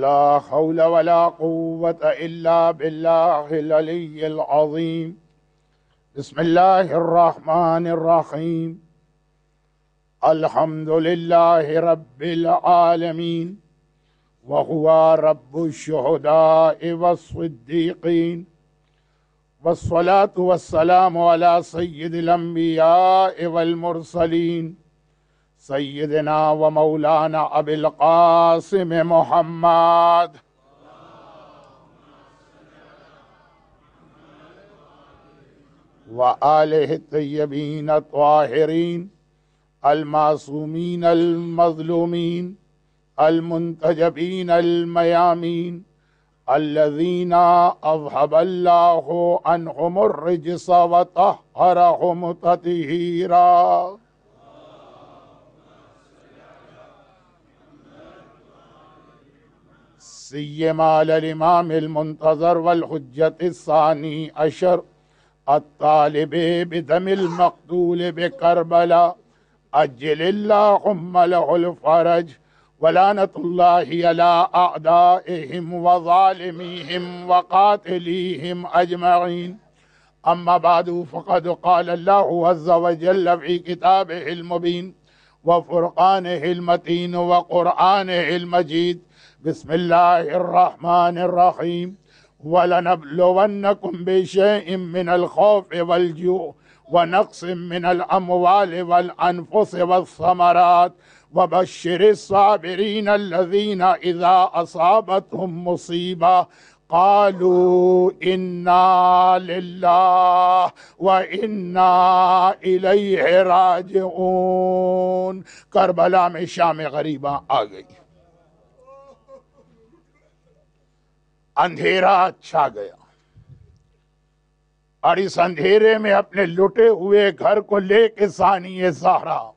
لا حول ولا قوة إلا بالله العلي العظيم. بسم الله الرحمن الرحيم. الحمد لله رب العالمين، وهو رب الشهداء والصديقين، والصلاة والسلام على سيد الأنبياء والمرسلين سيدنا ومولانا أبي القاسم محمد وآله الطيبين الطاهرين المعصومين المظلومين المنتجبين الميامين الذين أذهب الله عنهم الرجس وطهرهم تطهيرا. سيما على الإمام المنتظر والحجة الثاني عشر الطالب بدم المقتول بكربلاء أجل اللهم له الفرج، ولعنة الله على أعدائهم وظالميهم وقاتليهم أجمعين. أما بعد، فقد قال الله عز وجل في كتابه المبين وفرقانه المتين وقرآنه المجيد: بسم الله الرحمن الرحيم. ولنبلونكم بشيء من الخوف والجوع ونقص من الأموال والأنفس والثمرات وبشر الصابرين الذين إذا أصابتهم مصيبة قالوا إنا لله وإنا إليه راجعون. کربلا میں شام غریباں آ گئی، اندھیرا چھا گیا، اور اس اندھیرے میں اپنے لٹے ہوئے گھر کو لے کے ثانی زہرا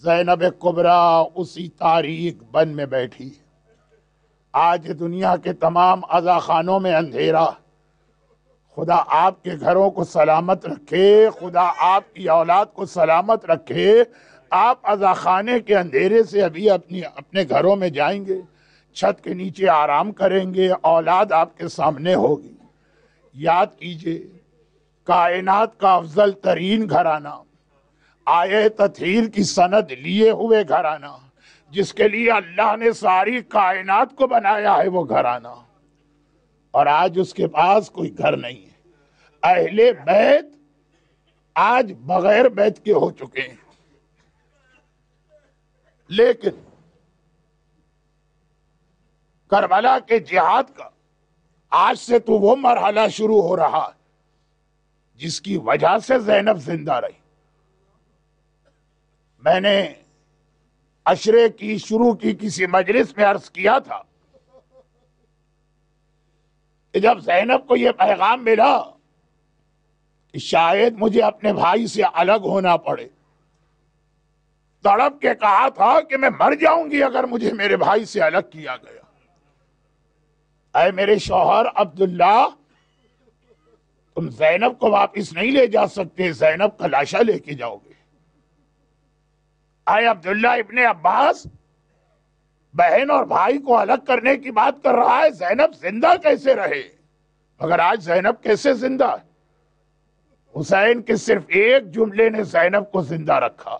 زینب کبریٰ اسی تاریک بن میں بیٹھی. آج دنیا کے تمام عزاخانوں میں اندھیرا. خدا آپ کے گھروں کو سلامت رکھے، خدا آپ کی اولاد کو سلامت رکھے. آپ عزاخانے کے اندھیرے سے ابھی اپنے گھروں میں جائیں گے، چھت کے نیچے آرام کریں گے، اولاد آپ کے سامنے ہوگی. یاد کیجئے، کائنات کا افضل ترین گھرانہ، آیہ تطہیر کی سند لیے ہوئے گھرانہ، جس کے لیے اللہ نے ساری کائنات کو بنایا ہے، وہ گھرانہ. اور آج اس کے پاس کوئی گھر نہیں ہے. اہل بیت آج بغیر بیت کے ہو چکے ہیں. لیکن کربلا کے جہاد کا آج سے تو وہ مرحلہ شروع ہو رہا جس کی وجہ سے زینب زندہ رہی. میں نے عشرے کی شروع کی کسی مجلس میں عرض کیا تھا کہ جب زینب کو یہ پیغام ملا کہ شاید مجھے اپنے بھائی سے الگ ہونا پڑے، تڑپ کے کہا تھا کہ میں مر جاؤں گی اگر مجھے میرے بھائی سے الگ کیا گیا. اے میرے شوہر عبداللہ، تم زینب کو واپس نہیں لے جا سکتے، زینب کا لاشا لے کے جاؤ گے. اے عبداللہ ابن عباس، بہن اور بھائی کو الگ کرنے کی بات کر رہا ہے، زینب زندہ کیسے رہے؟ مگر آج زینب کیسے زندہ ہے؟ حسین کے صرف ایک جملے نے زینب کو زندہ رکھا.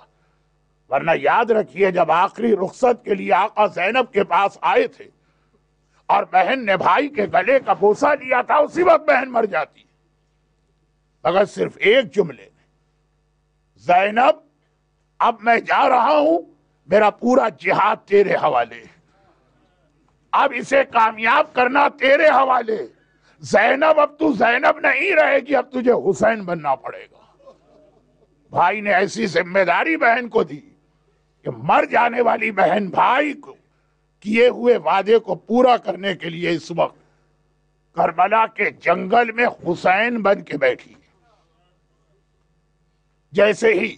ورنہ یاد رکھیے، جب آخری رخصت کے لیے آقا زینب کے پاس آئے تھے اور بہن نے بھائی کے گلے کا بوسہ لیا تھا، اسی وقت بہن مر جاتی. مگر صرف ایک جملے نے: زینب اب میں جا رہا ہوں، میرا پورا جہاد تیرے حوالے، اب اسے کامیاب کرنا تیرے حوالے. زینب اب تو زینب نہیں رہے گی، اب تجھے حسین بننا پڑے گا. بھائی نے ایسی ذمہ داری بہن کو دی کہ مر جانے والی بہن بھائی کو کیے ہوئے وعدے کو پورا کرنے کے لیے اس وقت کربلا کے جنگل میں حسین بن کے بیٹھی. جیسے ہی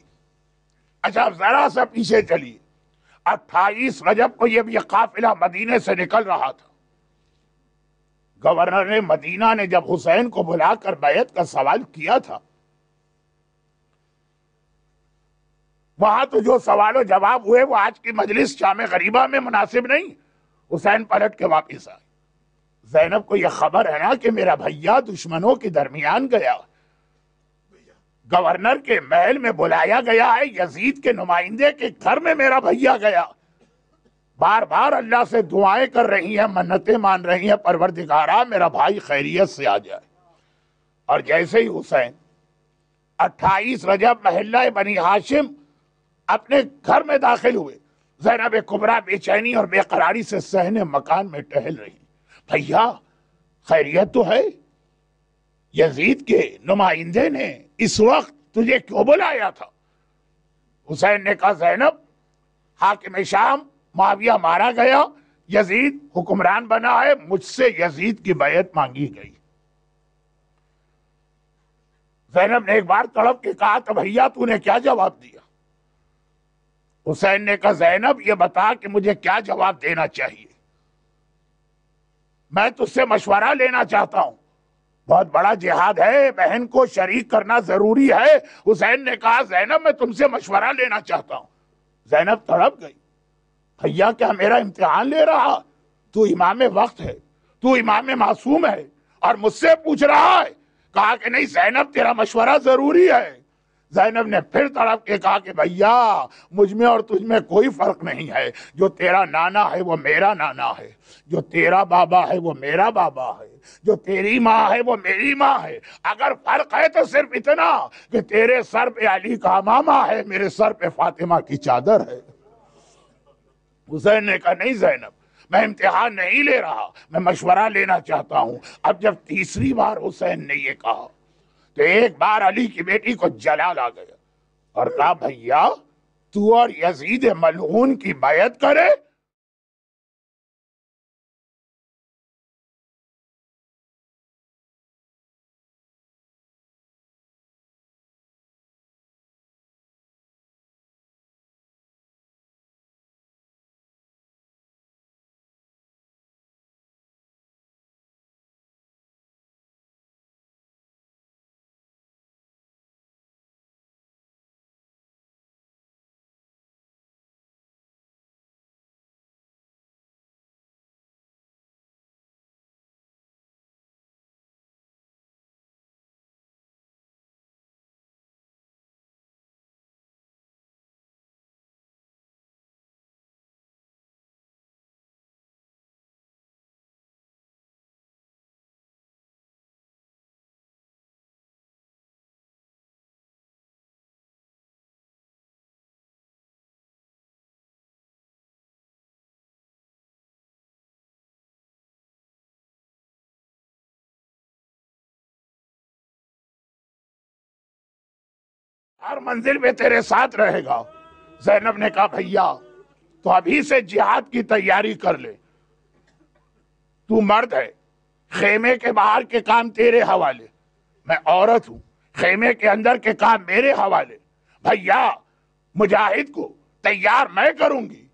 اچھا ذرا سا پیچھے چلی، 28 رجب کو یہ قافلہ مدینے سے نکل رہا تھا. گورنر مدینہ نے جب حسین کو بلا کر بیعت کا سوال کیا تھا، وہاں تو جو سوال و جواب ہوئے وہ آج کی مجلس شام غریبہ میں مناسب نہیں. حسین پلٹ کے واپس آئے. زینب کو یہ خبر ہے نا کہ میرا بھیا دشمنوں کے درمیان گیا, گورنر کے محل میں بلایا گیا ہے, یزید کے نمائندے کے گھر میں میرا بھیا گیا. بار بار اللہ سے دعائیں کر رہی ہیں, منتیں مان رہی ہیں, پروردگارا میرا بھائی خیریت سے آ جائے. اور جیسے ہی حسین 28 رجب محلہ بنی ہاشم اپنے گھر میں داخل ہوئے, زینب کبریٰ بے چینی اور بے قراری سے صحن مکان میں ٹہل رہی. بھیا خیریت تو ہے؟ یزید کے نمائندے نے اس وقت تجھے کیوں بلایا تھا؟ حسین نے کہا زینب, حاکم شام معاویہ مارا گیا, یزید حکمران بنا ہے, مجھ سے یزید کی بیعت مانگی گئی. زینب نے ایک بار تڑپ کے کہا تو بھیا تو نے کیا جواب دیا؟ حسین نے کہا زینب یہ بتا کہ مجھے کیا جواب دینا چاہیے, میں تجھ سے مشورہ لینا چاہتا ہوں, بہت بڑا جہاد ہے, بہن کو شریک کرنا ضروری ہے. حسین نے کہا زینب میں تم سے مشورہ لینا چاہتا ہوں. زینب تڑپ گئی, بھیا کیا میرا امتحان لے رہا؟ تو امام وقت ہے, تو امام معصوم ہے اور مجھ سے پوچھ رہا ہے. کہا کہ نہیں زینب تیرا مشورہ ضروری ہے. زینب نے پھر تڑپ کے کہا کہ بھیا مجھ میں اور تجھ میں کوئی فرق نہیں ہے, جو تیرا نانا ہے وہ میرا نانا ہے, جو تیرا بابا ہے وہ میرا بابا ہے, جو تیری ماں ہے وہ میری ماں ہے. اگر فرق ہے تو صرف اتنا کہ تیرے سر پہ علی کا امامہ ہے, میرے سر پہ فاطمہ کی چادر ہے. حسین نے کہا نہیں زینب میں امتحان نہیں لے رہا, میں مشورہ لینا چاہتا ہوں. اب جب تیسری بار حسین نے یہ کہا تو ایک بار علی کی بیٹی کو جلال آ گیا اور کہا بھیا تو اور یزید ملعون کی بیعت کرے؟ ہر منزل میں تیرے ساتھ رہے گا. زینب نے کہا بھیا تو ابھی سے جہاد کی تیاری کر لے, تو مرد ہے, خیمے کے باہر کے کام تیرے حوالے, میں عورت ہوں, خیمے کے اندر کے کام میرے حوالے. بھیا مجاہد کو تیار میں کروں گی,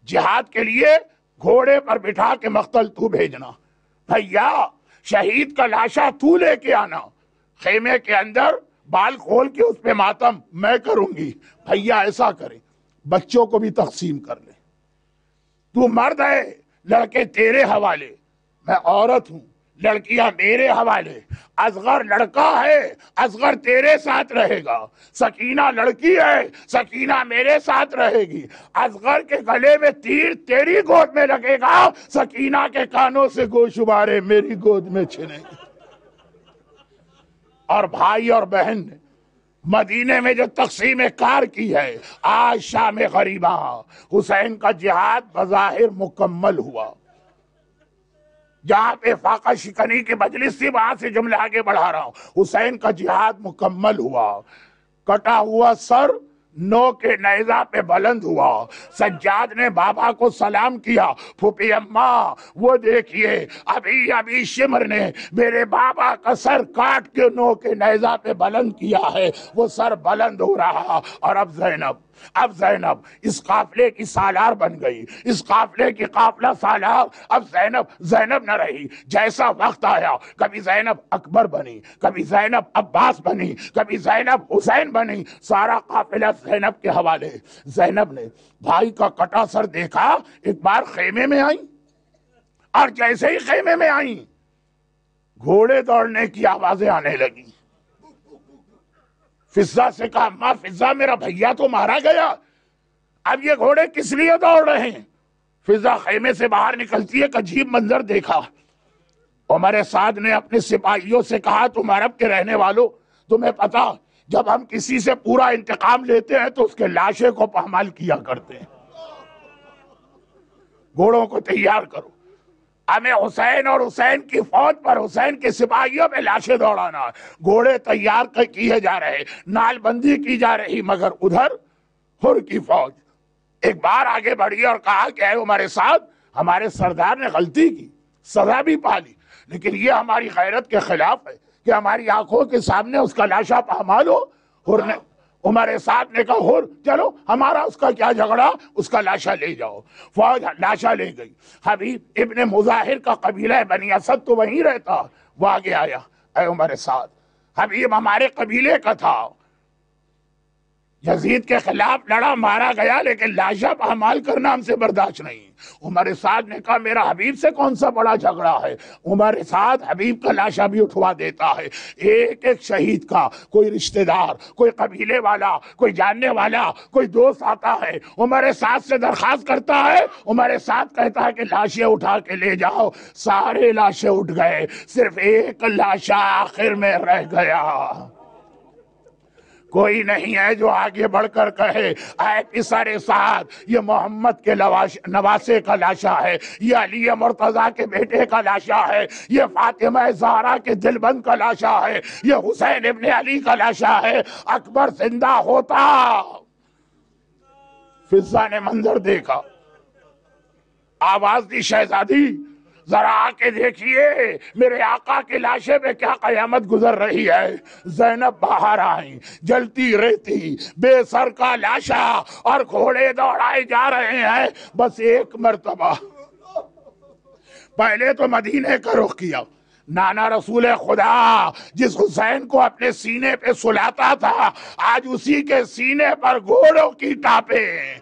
جہاد کے لیے گھوڑے پر بٹھا کے مقتل تو بھیجنا. بھیا شہید کا لاشا تو لے کے آنا, خیمے کے اندر بال کھول کے اس پہ ماتم میں کروں گی. بھیا ایسا کریں, بچوں کو بھی تقسیم کر لیں. تو مرد ہے, لڑکے تیرے حوالے, میں عورت ہوں, لڑکیاں میرے حوالے. اصغر لڑکا ہے, اصغر تیرے ساتھ رہے گا. سکینہ لڑکی ہے, سکینہ میرے ساتھ رہے گی. اصغر کے گلے میں تیر تیری گود میں لگے گا, سکینہ کے کانوں سے گوشوارے میری گود میں چھنے گی. اور بھائی اور بہن نے مدینے میں جو تقسیم کار کی ہے, آج شام غریبہ حسین کا جہاد بظاہر مکمل ہوا. جہاں پہ فاقہ شکنی کی مجلس تھی وہاں سے جملے آگے بڑھا رہا ہوں. حسین کا جہاد مکمل ہوا, کٹا ہوا سر نو کے نیزہ پہ بلند ہوا. سجاد نے بابا کو سلام کیا, پھوپھی اماں وہ دیکھیے ابھی شمر نے میرے بابا کا سر کاٹ کے نو کے نیزہ پہ بلند کیا ہے, وہ سر بلند ہو رہا. اور اب زینب اس قافلے کی سالار بن گئی, اس قافلے کی قافلہ سالار. اب زینب نہ رہی. جیسا وقت آیا کبھی زینب اکبر بنی, کبھی زینب عباس بنی, کبھی زینب حسین بنی, سارا قافلہ زینب کے حوالے. زینب نے بھائی کا کٹا سر دیکھا, ایک بار خیمے میں آئی, اور جیسے ہی خیمے میں آئیں گھوڑے دوڑنے کی آوازیں آنے لگی۔ فضہ سے کہا ماں فضہ میرا بھیا تو مارا گیا، اب یہ گھوڑے کس لیے دوڑ رہے ہیں؟ فضہ خیمے سے باہر نکلتی ہے، ایک عجیب منظر دیکھا۔ عمر سعد نے اپنے سپاہیوں سے کہا تم عرب کے رہنے والوں، تمہیں پتا جب ہم کسی سے پورا انتقام لیتے ہیں تو اس کے لاشے کو پامال کیا کرتے ہیں، گھوڑوں کو تیار کرو، ہمیں حسین اور حسین کی فوج پر، حسین کے سپاہیوں پہ لاشیں دوڑانا۔ گھوڑے تیار کیے جا رہے، نال بندی کی جا رہی، مگر ادھر حر کی فوج ایک بار آگے بڑھی اور کہا کہ اے عمر سعد ہمارے سردار نے غلطی کی، سزا بھی پالی، لیکن یہ ہماری غیرت کے خلاف ہے کہ ہماری آنکھوں کے سامنے اس کا لاشا پامال ہو۔ حر نے، عمر سعد نے کہا حر چلو ہمارا اس کا کیا جھگڑا، اس کا لاشا لے جاؤ۔ فوج لاشا لے گئی۔ حبیب ابن مظاہر کا قبیلہ بنی اسد تو وہیں رہتا، وہ آگے آیا، اے عمر سعد حبیب ہمارے قبیلے کا تھا، یزید کے خلاف لڑا، مارا گیا، لیکن لاشا پامال کرنا ہم سے برداشت نہیں۔ عمر سعد نے کہا میرا حبیب سے کون سا بڑا جھگڑا ہے؟ عمر سعد حبیب کا لاشا بھی اٹھوا دیتا ہے۔ ایک ایک شہید کا کوئی رشتہ دار، کوئی قبیلے والا، کوئی جاننے والا، کوئی دوست آتا ہے، عمر سعد سے درخواست کرتا ہے، عمر سعد کہتا ہے کہ لاشیں اٹھا کے لے جاؤ۔ سارے لاشیں اٹھ گئے، صرف ایک لاشا آخر میں رہ گیا۔ کوئی نہیں ہے جو آگے بڑھ کر کہے اے پسر سعد یہ محمد کے نواسے کا لاشا ہے، یہ علی مرتضیٰ کے بیٹے کا لاشا ہے، یہ فاطمہ زہرا کے دل بند کا لاشا ہے، یہ حسین ابن علی کا لاشا ہے۔ اکبر زندہ ہوتا، فضہ نے منظر دیکھا، آواز دی شہزادی ذرا آ کے دیکھیے میرے آقا کے لاشے پہ کیا قیامت گزر رہی ہے۔ زینب باہر آئیں، جلتی رہتی بے سر کا لاشا اور گھوڑے دوڑائے جا رہے ہیں۔ بس ایک مرتبہ پہلے تو مدینے کا رخ کیا، نانا رسول خدا جس حسین کو اپنے سینے پہ سلاتا تھا آج اسی کے سینے پر گھوڑوں کی ٹاپیں،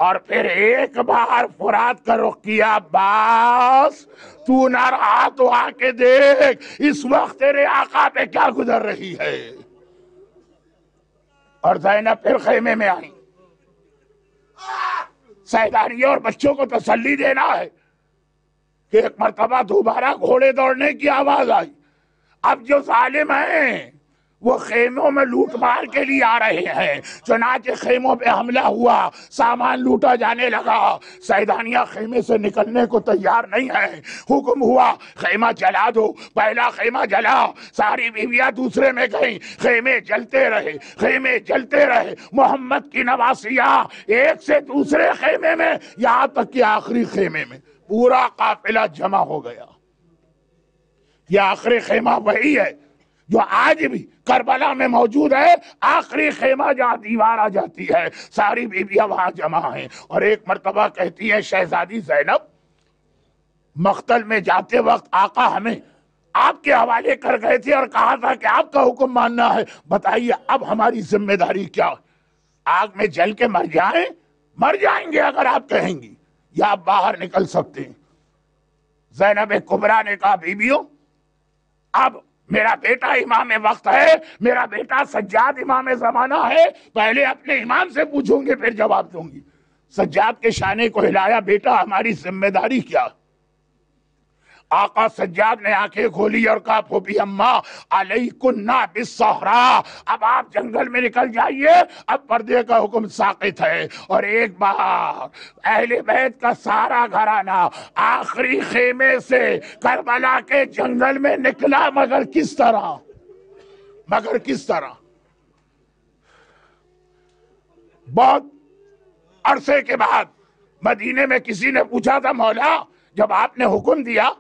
اور پھر ایک بار فرات کا رخ کیا۔ عباس تو نہ رہا تو آ کے دیکھ اس وقت تیرے آقا پہ کیا گزر رہی ہے۔ اور زینب پھر خیمے میں آئی، سیدانیوں اور بچوں کو تسلی دینا ہے کہ ایک مرتبہ دوبارہ گھوڑے دوڑنے کی آواز آئی۔ اب جو ظالم ہیں وہ خیموں میں لوٹ مار کے لیے آ رہے ہیں، چنانچہ خیموں پہ حملہ ہوا، سامان لوٹا جانے لگا۔ سیدانیہ خیمے سے نکلنے کو تیار نہیں ہے، حکم ہوا خیمہ جلا دو۔ پہلا خیمہ جلا، ساری بیویاں دوسرے میں گئیں، خیمے جلتے رہے، خیمے جلتے رہے۔ محمد کی نواسیاں ایک سے دوسرے خیمے میں، یہاں تک کہ آخری خیمے میں پورا قافلہ جمع ہو گیا۔ یہ آخری خیمہ وہی ہے جو آج بھی کربلا میں موجود ہے، آخری خیمہ جہاں دیوار آ جاتی ہے، ساری بیویاں وہاں جمع ہیں۔ اور ایک مرتبہ کہتی ہے شہزادی زینب مقتل میں جاتے وقت آقا ہمیں آپ کے حوالے کر گئے تھے اور کہا تھا کہ آپ کا حکم ماننا ہے، بتائیے اب ہماری ذمہ داری کیا؟ آگ میں جل کے مر جائیں؟ مر جائیں گے اگر آپ کہیں گی، یا آپ باہر نکل سکتے ہیں۔ زینب کبریٰ نے کہا بیویوں اب میرا بیٹا امام وقت ہے، میرا بیٹا سجاد امام زمانہ ہے، پہلے اپنے امام سے پوچھوں گے پھر جواب دوں گی۔ سجاد کے شانے کو ہلایا، بیٹا ہماری ذمہ داری کیا؟ آقا سجاد نے آنکھیں کھولی اور کہا پھوپھی اماں علیکن بالصحراء، اب آپ جنگل میں نکل جائیے، اب پردے کا حکم ساقط ہے۔ اور ایک بار اہل بیت کا سارا گھرانہ آخری خیمے سے کربلا کے جنگل میں نکلا، مگر کس طرح؟ مگر کس طرح؟ بہت عرصے کے بعد مدینے میں کسی نے پوچھا تھا مولا جب آپ نے حکم دیا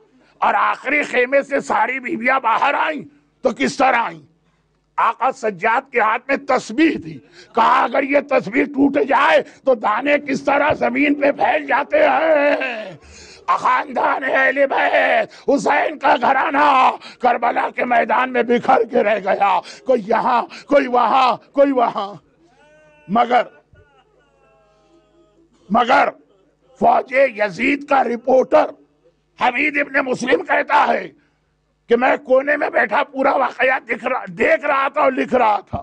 اور آخری خیمے سے ساری بیویاں باہر آئیں تو کس طرح آئیں؟ آقا سجاد کے ہاتھ میں تسبیح تھی، کہا اگر یہ تسبیح ٹوٹ جائے تو دانے کس طرح زمین پہ پھیل جاتے ہیں۔ خاندان اہل بیت حسین کا گھرانہ کربلا کے میدان میں بکھر کے رہ گیا، کوئی یہاں کوئی وہاں کوئی وہاں، مگر فوج یزید کا رپورٹر حمید ابن مسلم کہتا ہے کہ میں کونے میں بیٹھا پورا واقعہ دیکھ رہا تھا اور لکھ رہا تھا.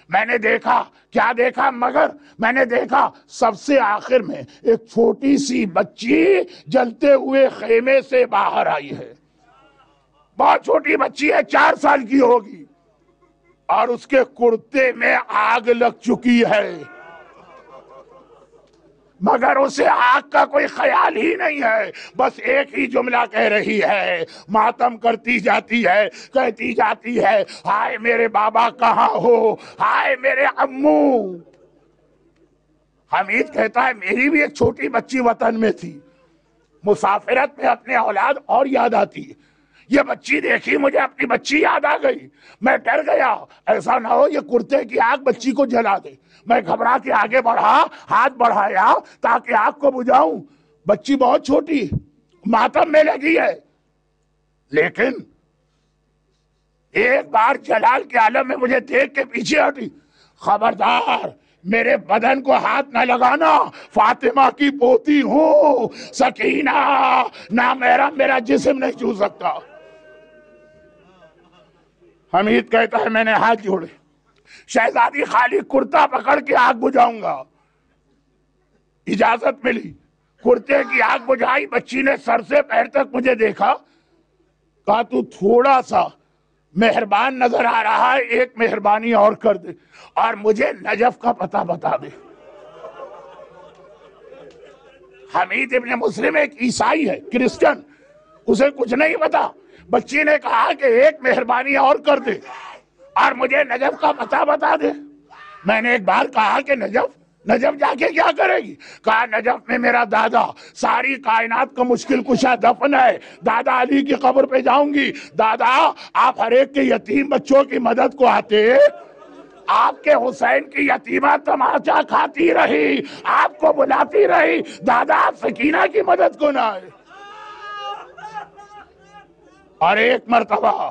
میں نے دیکھا، کیا دیکھا؟ مگر میں نے دیکھا سب سے آخر میں ایک چھوٹی سی بچی جلتے ہوئے خیمے سے باہر آئی ہے. بہت چھوٹی بچی ہے، 4 سال کی ہوگی، اور اس کے کرتے میں آگ لگ چکی ہے، مگر اسے آگ کا کوئی خیال ہی نہیں ہے. بس ایک ہی جملہ کہہ رہی ہے، ماتم کرتی جاتی ہے، کہتی جاتی ہے، ہائے میرے بابا کہاں ہو، ہائے میرے امو. حمید کہتا ہے میری بھی ایک چھوٹی بچی وطن میں تھی، مسافرت میں اپنے اولاد اور یاد آتی ہے. یہ بچی دیکھی، مجھے اپنی بچی یاد آ گئی. میں ڈر گیا ایسا نہ ہو یہ کرتے کی آگ بچی کو جلا دے. میں گھبرا کے آگے بڑھا، ہاتھ بڑھایا تاکہ آگ کو بجھاؤں. بچی بہت چھوٹی ماتم میں لگی ہے، لیکن ایک بار جلال کے عالم میں مجھے دیکھ کے پیچھے ہٹی. خبردار میرے بدن کو ہاتھ نہ لگانا، فاطمہ کی پوتی ہوں، سکینہ نہ میرا جسم نہیں چھو سکتا. حمید کہتا ہے میں نے ہاتھ جوڑے، شہزادی خالی کرتا پکڑ کے آگ بجھاؤں گا. اجازت ملی، کرتے کی آگ بجھائی. بچی نے سر سے پیر تک مجھے دیکھا، کہا تو تھوڑا سا مہربان نظر آ رہا ہے، ایک مہربانی اور کر دے اور مجھے نجف کا پتہ بتا دے. حمید ابن مسلم ایک عیسائی ہے، کرسچن، اسے کچھ نہیں پتا. بچی نے کہا کہ ایک مہربانی اور کر دے اور مجھے نجف کا پتہ بتا دے. میں نے ایک بار کہا کہ نجف جا کے کیا کرے گی؟ کہا نجف میں میرا دادا، ساری کائنات کا مشکل کشا دفن ہے، دادا علی کی قبر پہ جاؤں گی. دادا آپ ہر ایک کے یتیم بچوں کی مدد کو آتے، آپ کے حسین کی یتیمہ تماچا کھاتی رہی، آپ کو بلاتی رہی، دادا آپ سکینہ کی مدد کو نہ آئے. اور ایک مرتبہ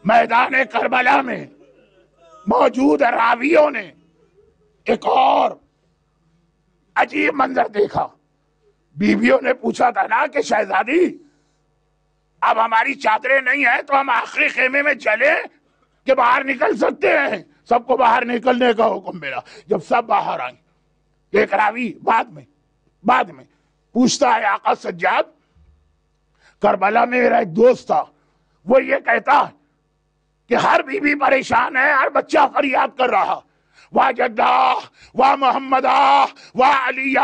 میدان کربلا میں موجود راویوں نے ایک اور عجیب منظر دیکھا. بیویوں نے پوچھا تھا نا کہ شہزادی اب ہماری چادریں نہیں ہیں تو ہم آخری خیمے میں چلیں کہ باہر نکل سکتے ہیں؟ سب کو باہر نکلنے کا حکم ملا. جب سب باہر آئیں، ایک راوی بعد میں پوچھتا ہے آقا سجاد کربلا میں میرا ایک دوست تھا، وہ یہ کہتا ہے کہ ہر بیوی پریشان ہے، ہر بچہ فریاد کر رہا، واہ جدہ واہ محمدہ واہ علیہ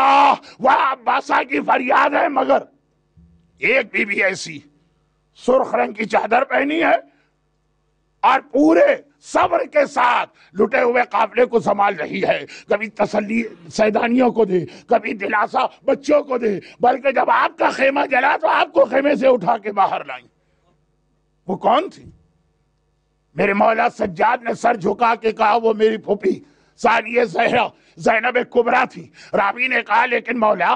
واہ عباسہ کی فریاد ہے، مگر ایک بیوی ایسی سرخ رنگ کی چادر پہنی ہے اور پورے صبر کے ساتھ لٹے ہوئے قافلے کو سنبھال رہی ہے. کبھی تسلی سیدانیوں کو دے، کبھی دلاسا بچوں کو دے، بلکہ جب آپ کا خیمہ جلا تو آپ کو خیمے سے اٹھا کے باہر لائیں. وہ کون تھی؟ میرے مولا سجاد نے سر جھکا کے کہا وہ میری پھوپھی ثانیہ زہرا زینب کبریٰ تھی. راوی نے کہا لیکن مولا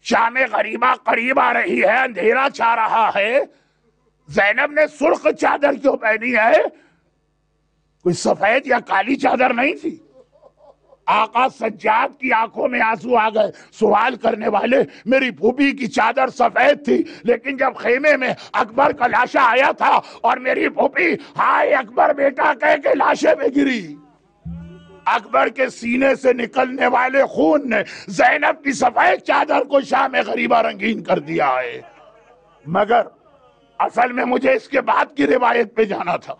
شام غریبہ قریب آ رہی ہے، اندھیرا چھا رہا ہے، زینب نے سرخ چادر کیوں پہنی ہے؟ کوئی سفید یا کالی چادر نہیں تھی؟ آقا سجاد کی آنکھوں میں آنسو آ گئے. سوال کرنے والے میری پھوپھی کی چادر سفید تھی، لیکن جب خیمے میں اکبر کا لاشا آیا تھا اور میری پھوپھی ہائے اکبر بیٹا کہہ کے لاشے میں گری، اکبر کے سینے سے نکلنے والے خون نے زینب کی سفید چادر کو شام غریبہ رنگین کر دیا ہے. مگر اصل میں مجھے اس کے بعد کی روایت پہ جانا تھا.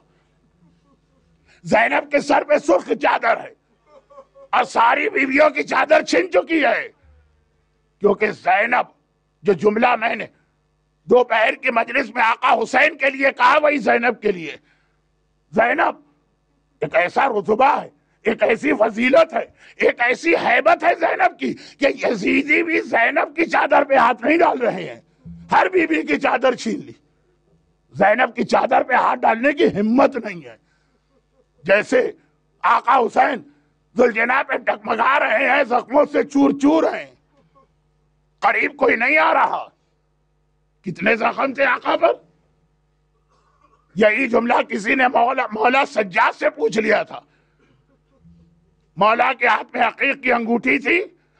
زینب کے سر پہ سرخ چادر ہے اور ساری بیویوں کی چادر چھن چکی ہے، کیونکہ زینب، جو جملہ میں نے دوپہر کی مجلس میں آقا حسین کے لیے کہا وہی زینب کے لیے. زینب ایک ایسا رتبہ ہے، ایک ایسی فضیلت ہے، ایک ایسی ہیبت ہے زینب کی کہ یزیدی بھی زینب کی چادر پہ ہاتھ نہیں ڈال رہے ہیں. ہر بیوی کی چادر چھین لی، زینب کی چادر پہ ہاتھ ڈالنے کی ہمت نہیں ہے. جیسے آقا حسین ذوالجناح پہ ڈگمگا رہے ہیں، زخموں سے چور چور ہیں، قریب کوئی نہیں آ رہا. کتنے زخم تھے آقا پر؟ یہی جملہ کسی نے مولا سجاد سے پوچھ لیا تھا. مولا کے ہاتھ میں عقیق کی انگوٹھی تھی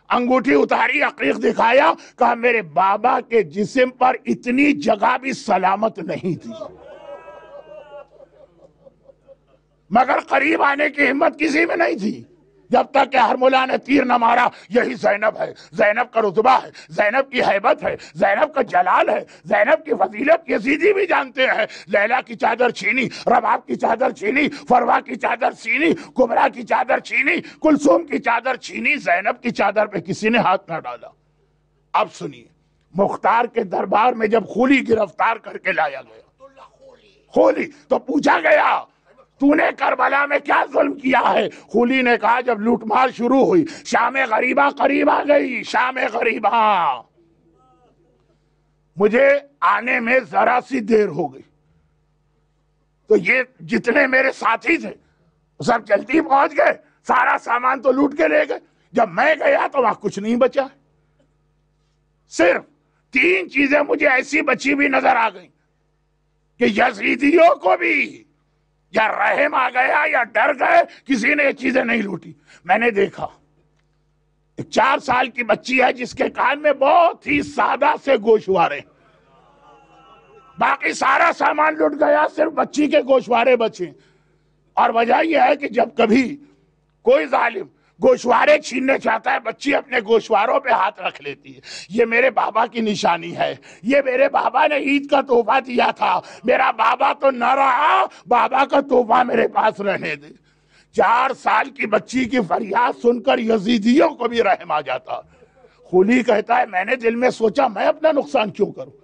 انگوٹھی اتاری، عقیق دکھایا، کہا میرے بابا کے جسم پر اتنی جگہ بھی سلامت نہیں تھی، مگر قریب آنے کی ہمت کسی میں نہیں تھی، جب تک کہ ہرملا نے تیر نہ مارا، یہی زینب ہے، زینب کا رتبہ ہے، زینب کی ہیبت ہے، زینب کا جلال ہے، زینب کی فضیلت یزیدی بھی جانتے ہیں۔ لیلا کی چادر چھینی، رباب کی چادر چھینی، فروا کی چادر چھینی، کبرا کی چادر چھینی، کلثوم کی چادر چھینی، زینب کی چادر پہ کسی نے ہاتھ نہ ڈالا۔ اب سنیے، مختار کے دربار میں جب خولی گرفتار کر کے لایا گیا، خولی تو پوچھا گیا تو نے کربلا میں کیا ظلم کیا ہے؟ خولی نے کہا جب لوٹ مار شروع ہوئی، شام غریبہ قریب آ گئی، شام غریبہ مجھے آنے میں ذرا سی دیر ہو گئی، تو یہ جتنے میرے ساتھی تھے سب جلدی پہنچ گئے، سارا سامان تو لوٹ کے لے گئے، جب میں گیا تو وہاں کچھ نہیں بچا، صرف 3 چیزیں مجھے ایسی بچی بھی نظر آ گئیں کہ یزیدیوں کو بھی یا رحم آ گیا یا ڈر گئے، کسی نے یہ چیزیں نہیں لوٹی۔ میں نے دیکھا ایک 4 سال کی بچی ہے جس کے کان میں بہت ہی سادہ سے گوشوارے، باقی سارا سامان لٹ گیا، صرف بچی کے گوشوارے بچے۔ اور وجہ یہ ہے کہ جب کبھی کوئی ظالم گوشوارے چھیننے چاہتا ہے، بچی اپنے گوشواروں پہ ہاتھ رکھ لیتی ہے، یہ میرے بابا کی نشانی ہے، یہ میرے بابا نے عید کا تحفہ دیا تھا، میرا بابا تو نہ رہا، بابا کا تحفہ میرے پاس رہنے دے۔ 4 سال کی بچی کی فریاد سن کر یزیدیوں کو بھی رحم آ جاتا۔ خولی کہتا ہے میں نے دل میں سوچا میں اپنا نقصان کیوں کروں،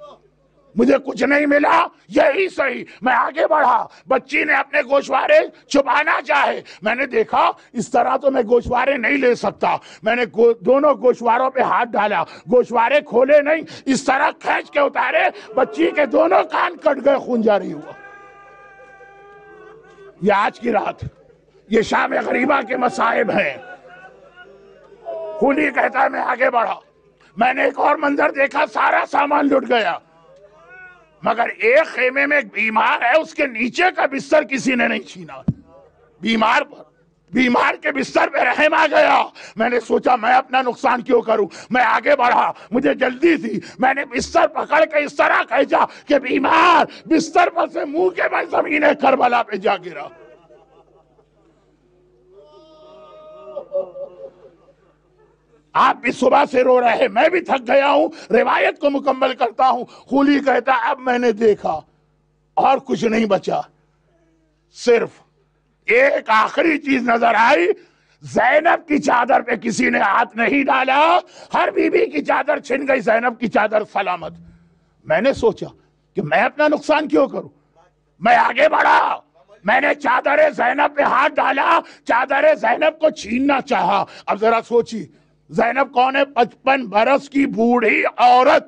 مجھے کچھ نہیں ملا، یہی صحیح، میں آگے بڑھا، بچی نے اپنے گوشوارے چھپانا چاہے، میں نے دیکھا اس طرح تو میں گوشوارے نہیں لے سکتا، میں نے دونوں گوشواروں پہ ہاتھ ڈالا، گوشوارے کھولے نہیں، اس طرح کھینچ کے اتارے، بچی کے دونوں کان کٹ گئے، خون جاری ہوا۔ یہ آج کی رات، یہ شام غریبہ کے مصائب ہیں۔ خولی کہتا ہے میں آگے بڑھا، میں نے ایک اور منظر دیکھا، سارا سامان لٹ گیا، مگر ایک خیمے میں ایک بیمار ہے، اس کے نیچے کا بستر کسی نے نہیں چھینا، بیمار کے بستر پہ رحم آ گیا۔ میں نے سوچا میں اپنا نقصان کیوں کروں، میں آگے بڑھا، مجھے جلدی تھی، میں نے بستر پکڑ کے اس طرح کھینچا کہ بیمار بستر پر سے منہ کے بل زمین کربلا پہ جا گرا۔ آپ بھی صبح سے رو رہے ہیں، میں بھی تھک گیا ہوں، روایت کو مکمل کرتا ہوں۔ خولی کہتا اب میں نے دیکھا اور کچھ نہیں بچا، صرف ایک آخری چیز نظر آئی، زینب کی چادر پہ کسی نے ہاتھ نہیں ڈالا، ہر بی بی کی چادر چھن گئی، زینب کی چادر سلامت۔ میں نے سوچا کہ میں اپنا نقصان کیوں کروں، میں آگے بڑھا، میں نے چادر زینب پہ ہاتھ ڈالا، چادر زینب کو چھیننا چاہا۔ اب ذرا سوچی زینب کون ہے؟ 55 برس کی بوڑھی عورت،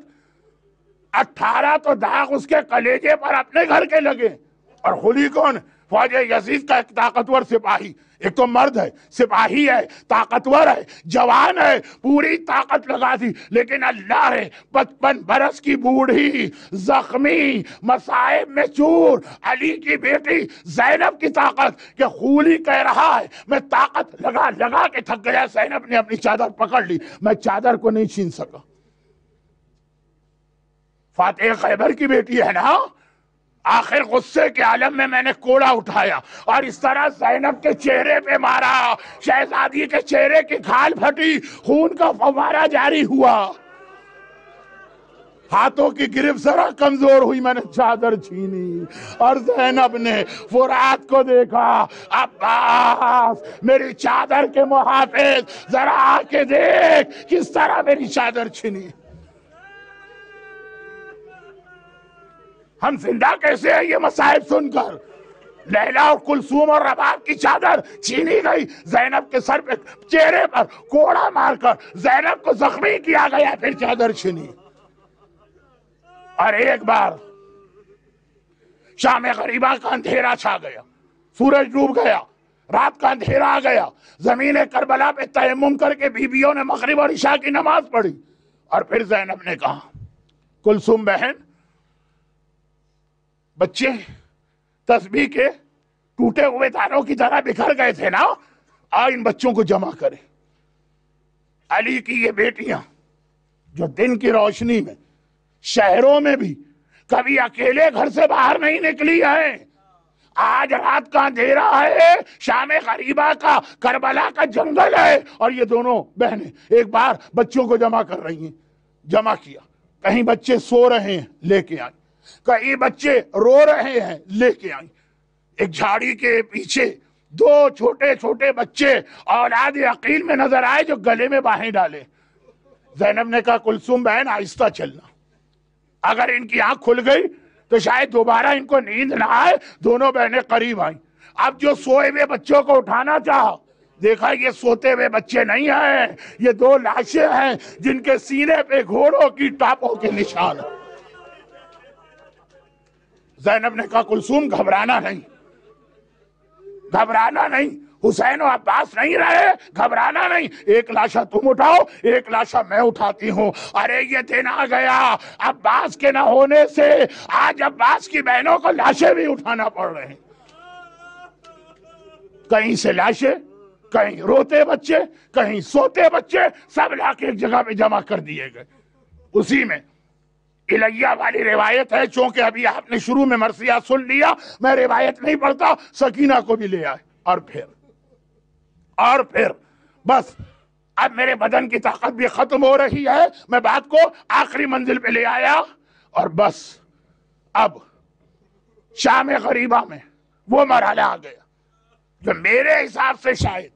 18 تو داغ اس کے کلیجے پر اپنے گھر کے لگے، اور خولی کون؟ فوج یزید کا ایک طاقتور سپاہی، ایک تو مرد ہے، سپاہی ہے، طاقتور ہے، جوان ہے، پوری طاقت لگا دی، لیکن اللہ ہے 55 برس کی بوڑھی، زخمی، مصائب میں چور، علی کی بیٹی زینب کی طاقت، کہ خولی کہہ رہا ہے میں طاقت لگا کے تھک گیا، زینب نے اپنی چادر پکڑ لی، میں چادر کو نہیں چھین سکا۔ فاتح خیبر کی بیٹی ہے نا، آخر غصے کے عالم میں نے کوڑا اٹھایا اور اس طرح زینب کے چہرے پہ مارا، شہزادی کے چہرے کی کھال پھٹی، خون کا فوارہ جاری ہوا، ہاتھوں کی گرفت ذرا کمزور ہوئی، میں نے چادر چھینی اور زینب نے فرات کو دیکھا، عباس میری چادر کے محافظ ذرا آ کے دیکھ کس طرح میری چادر چھینی۔ ہم زندہ کیسے ہیں یہ مصائب سن کر؟ لیلا اور کلثوم اور رباب کی چادر چھینی گئی، زینب کے سر پہ چہرے پر کوڑا مار کر زینب کو زخمی کیا گیا، پھر چادر چھینی۔ اور ایک بار شام غریبہ کا اندھیرا چھا گیا، سورج ڈوب گیا، رات کا اندھیرا آ گیا، زمین کربلا پہ تیمم کر کے بیویوں نے مغرب اور عشاء کی نماز پڑھی، اور پھر زینب نے کہا کلثوم بہن، بچے تسبیح کے ٹوٹے ہوئے تاروں کی طرح بکھر گئے تھے نا، ان بچوں کو جمع کرے۔ علی کی یہ بیٹیاں جو دن کی روشنی میں شہروں میں بھی کبھی اکیلے گھر سے باہر نہیں نکلی ہے، آج رات کا اندھیرا ہے، شام غریبہ کا کربلا کا جنگل ہے، اور یہ دونوں بہنیں ایک بار بچوں کو جمع کر رہی ہیں۔ جمع کیا، کہیں بچے سو رہے ہیں لے کے آئیں، کہیں بچے رو رہے ہیں لے کے آئیں۔ ایک جھاڑی کے پیچھے دو چھوٹے چھوٹے بچے اولاد عقیل میں نظر آئے جو گلے میں باہیں ڈالے۔ زینب نے کہا کلثوم بہن آہستہ چلنا، اگر ان کی آنکھ کھل گئی تو شاید دوبارہ ان کو نیند نہ آئے۔ دونوں بہنیں قریب آئیں، اب جو سوئے ہوئے بچوں کو اٹھانا چاہا، دیکھا یہ سوتے ہوئے بچے نہیں ہیں، یہ دو لاشیں ہیں جن کے سینے پہ گھوڑوں کی ٹاپوں کے نشان ہیں۔ زینب نے کہا کلثوم گھبرانا نہیں، گھبرانا نہیں، حسین و عباس نہیں رہے، گھبرانا نہیں، ایک لاشا تم اٹھاؤ، ایک لاشا میں اٹھاتی ہوں۔ ارے یہ دن آ گیا عباس کے نہ ہونے سے، آج عباس کی بہنوں کو لاشیں بھی اٹھانا پڑ رہے ہیں۔ کہیں سے لاشیں، کہیں روتے بچے، کہیں سوتے بچے، سب لا کے ایک جگہ پہ جمع کر دیے گئے۔ اسی میں الیہ والی روایت ہے، چونکہ ابھی آپ نے شروع میں مرثیہ سن لیا، میں روایت نہیں پڑھتا، سکینہ کو بھی لے آئے، اور پھر بس اب میرے بدن کی طاقت بھی ختم ہو رہی ہے، میں بات کو آخری منزل پہ لے آیا، اور بس اب شام غریبہ میں وہ مرحلہ آ گیا جو میرے حساب سے شاید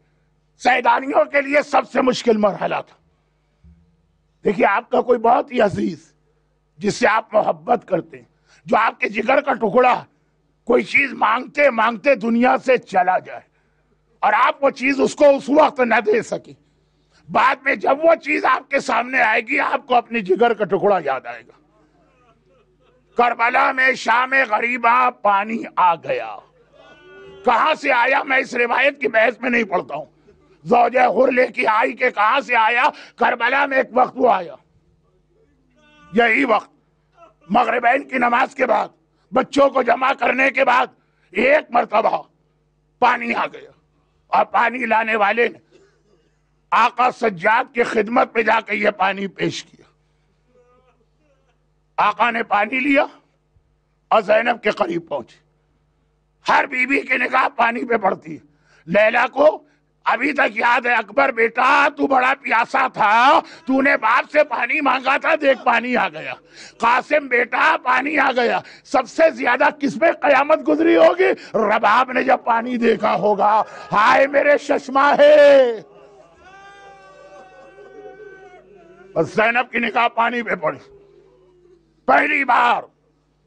سیدانیوں کے لیے سب سے مشکل مرحلہ تھا۔ دیکھیے آپ کا کوئی بہت ہی عزیز جس سے آپ محبت کرتے ہیں، جو آپ کے جگر کا ٹکڑا، کوئی چیز مانگتے مانگتے دنیا سے چلا جائے اور آپ وہ چیز اس کو اس وقت نہ دے سکیں، بعد میں جب وہ چیز آپ کے سامنے آئے گی آپ کو اپنی جگر کا ٹکڑا یاد آئے گا۔ کربلا میں شام غریبہ پانی آ گیا، کہاں سے آیا میں اس روایت کی بحث میں نہیں پڑھتا ہوں، زوجہ غر لے کے آئی کہ کہاں سے آیا، کربلا میں ایک وقت وہ آیا، یہی وقت مغربین کی نماز کے بعد بچوں کو جمع کرنے کے بعد ایک مرتبہ پانی آ گیا، اور پانی لانے والے نے آقا سجاد کی خدمت پہ جا کے یہ پانی پیش کیا۔ آقا نے پانی لیا اور زینب کے قریب پہنچے۔ ہر بی بی کی نگاہ پانی پہ پڑتی ہے۔ لیلا کو ابھی تک یاد ہے، اکبر بیٹا تو بڑا پیاسا تھا، تو نے باپ سے پانی مانگا تھا، دیکھ پانی آ گیا۔ قاسم بیٹا پانی آ گیا۔ سب سے زیادہ کس پہ قیامت گزری ہوگی؟ رباب نے جب پانی دیکھا ہوگا، ہائے میرے ششما ہے۔ اور زینب کی نگاہ پانی پہ پڑی۔ پہلی بار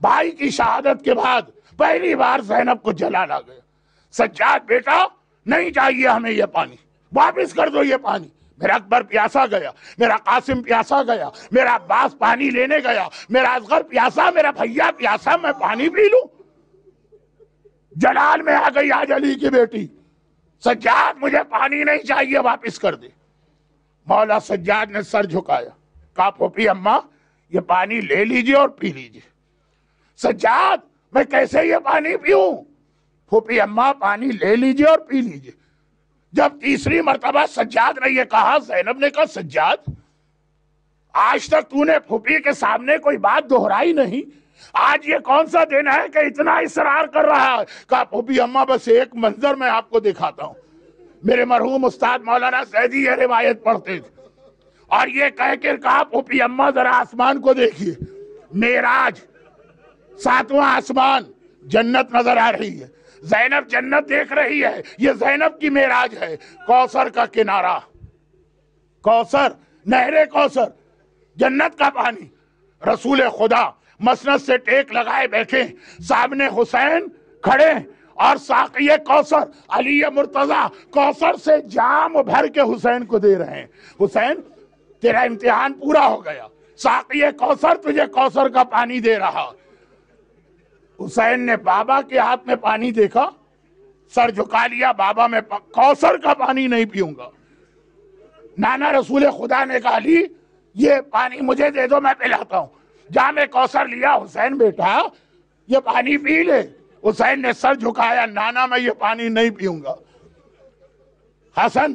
بھائی کی شہادت کے بعد پہلی بار زینب کو جلال آ گیا۔ سجاد بیٹا نہیں چاہیے ہمیں یہ پانی، واپس کر دو یہ پانی۔ میرا اکبر پیاسا گیا، میرا قاسم پیاسا گیا، میرا عباس پانی لینے گیا، میرا اصغر پیاسا، میرا بھیا پیاسا، میں پانی پی لوں؟ جلال میں آ گئی آج علی کی بیٹی، سجاد مجھے پانی نہیں چاہیے، واپس کر دے۔ مولا سجاد نے سر جھکایا، کہا پھوپھی اماں یہ پانی لے لیجئے اور پی لیجئے۔ سجاد میں کیسے یہ پانی پیوں؟ پھوپھی اماں پانی لے لیجئے اور پی لیجئے۔ جب تیسری مرتبہ سجاد نے یہ کہا، زینب نے کہا سجاد آج تک تو نے پھوپھی کے سامنے کوئی بات دہرائی نہیں، آج یہ کون سا دن ہے کہ اتنا اصرار کر رہا ہے؟ کہا پھوپھی اماں بس ایک منظر میں آپ کو دکھاتا ہوں۔ میرے مرحوم استاد مولانا سعیدی یہ روایت پڑھتے تھے، اور یہ کہہ کے کہا پھوپھی اماں ذرا آسمان کو دیکھیے، معراج 7واں آسمان، جنت نظر آ رہی ہے، زینب جنت دیکھ رہی ہے، یہ زینب کی معراج ہے۔ کوثر کا کنارہ، کوثر، نہر کوثر، جنت کا پانی، رسول خدا مسند سے ٹیک لگائے بیٹھے، سامنے حسین کھڑے اور ساقی کوثر علی مرتضیٰ کوثر سے جام بھر کے حسین کو دے رہے ہیں۔ حسین تیرا امتحان پورا ہو گیا، ساقی کوثر تجھے کوثر کا پانی دے رہا۔ حسین نے بابا کے ہاتھ میں پانی دیکھا، سر جھکا لیا، بابا میں کوثر کا پانی نہیں پیوں گا۔ نانا رسول خدا نے کہا علی یہ پانی مجھے دے دو، میں پلاتا ہوں۔ جام کوثر لیا، حسین بیٹا یہ پانی پی لے۔ حسین نے سر جھکایا، نانا میں یہ پانی نہیں پیوں گا۔ حسن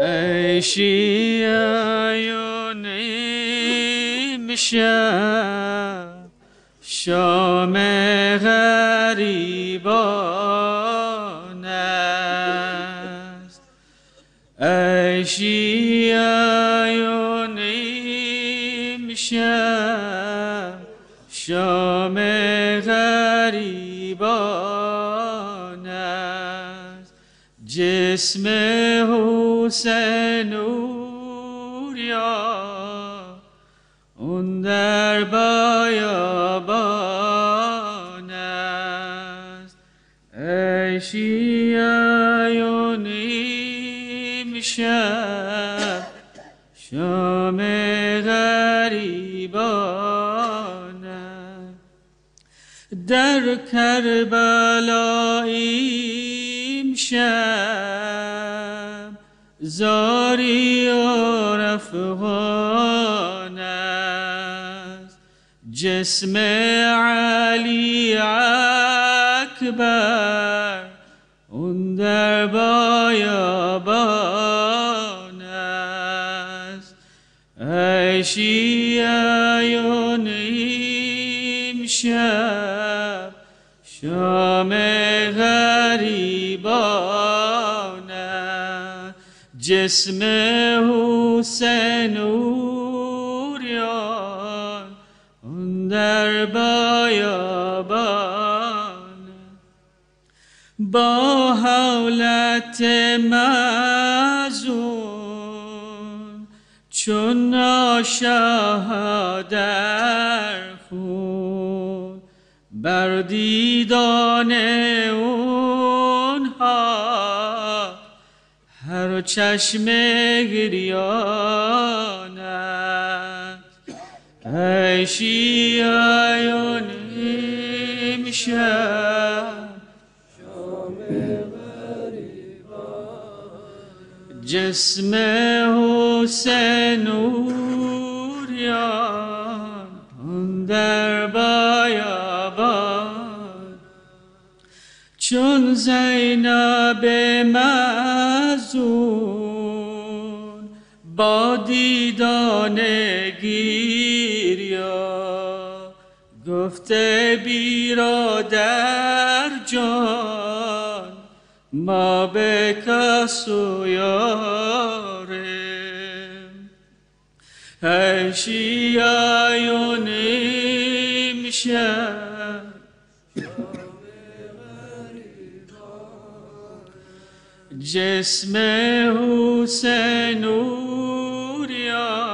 ای شیعیان امشب شام غریبان است. ای شیعیان امشب شام غریبان است. جسم حسین اوریا اون در بیابان است. ای شیعیان امشب شام غریبان است. در کربلا امشب زاری و رفغان است. جسم علی اکبر اون در بیابان است. ای شیعیان امشب شام غریبان است. جسم حسین اوریان اون در بیابان. با حولت مزون چون آشاه در خون بر دیدان اونها هر چشم گریان است. ای شیعیان امشب جسم حسین اوریان اون در بیابان. چون زینب مظنون با دیدن گریان نقطه را در جان ما به کس و یاریم اشیای نمیشن جسم حسین نوریان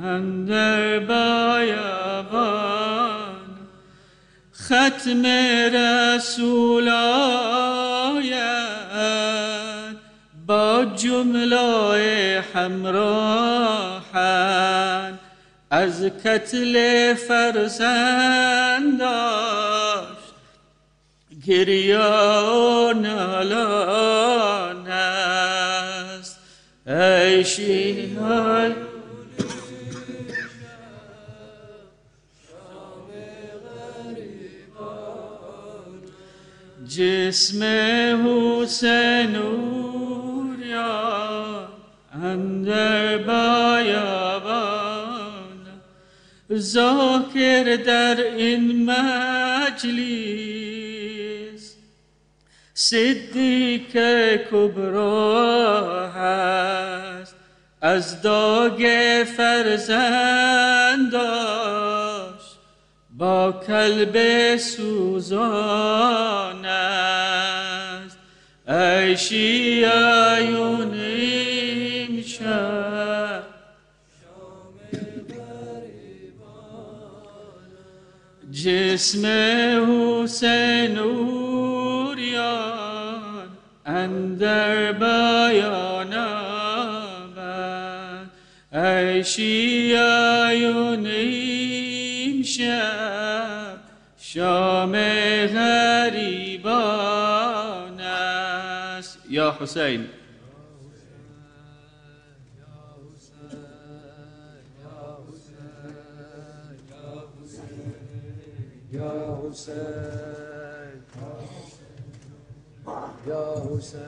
اندر بیابان ختم رسول آید با جمله همراهن از قتل فرزنداش گریه و نالان است ای شیعه جسم حسین نوریان اندر بیابان ذاکر در این مجلس صدیق کبرا هست از داغ فرزنداش با قلب سوزان است ای شیعیون امشب جسم حسین نوریان اندر بیان آمد ای شیعیون امشب شام غریبان است یا حسین یا حسین یا حسین